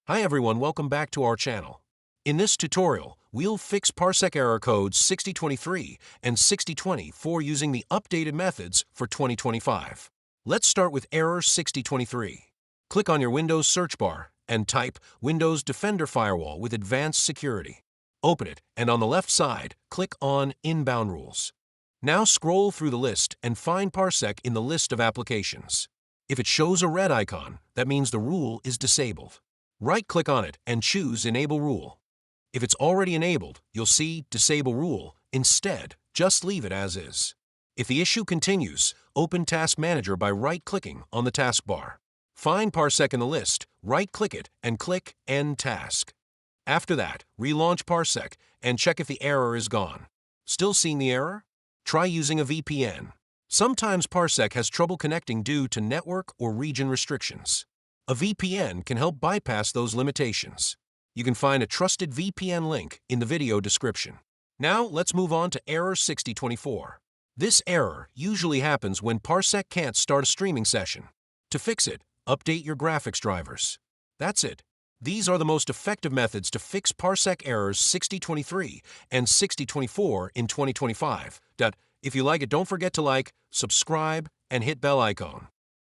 Hi everyone, welcome back to our channel. In this tutorial, we'll fix Parsec error codes 6023 and 6024 using the updated methods for 2025. Let's start with error 6023. Click on your Windows search bar and type Windows Defender Firewall with Advanced Security. Open it, and on the left side, click on Inbound Rules. Now scroll through the list and find Parsec in the list of applications. If it shows a red icon, that means the rule is disabled. Right-click on it and choose Enable Rule. If it's already enabled, you'll see Disable Rule. Instead, just leave it as is. If the issue continues, open Task Manager by right-clicking on the taskbar. Find Parsec in the list, right-click it, and click End Task. After that, relaunch Parsec and check if the error is gone. Still seeing the error? Try using a VPN. Sometimes Parsec has trouble connecting due to network or region restrictions. A VPN can help bypass those limitations. You can find a trusted VPN link in the video description. Now let's move on to error 6024. This error usually happens when Parsec can't start a streaming session. To fix it, update your graphics drivers. That's it. These are the most effective methods to fix Parsec errors 6023 and 6024 in 2025. If you like it, don't forget to like, subscribe, and hit bell icon.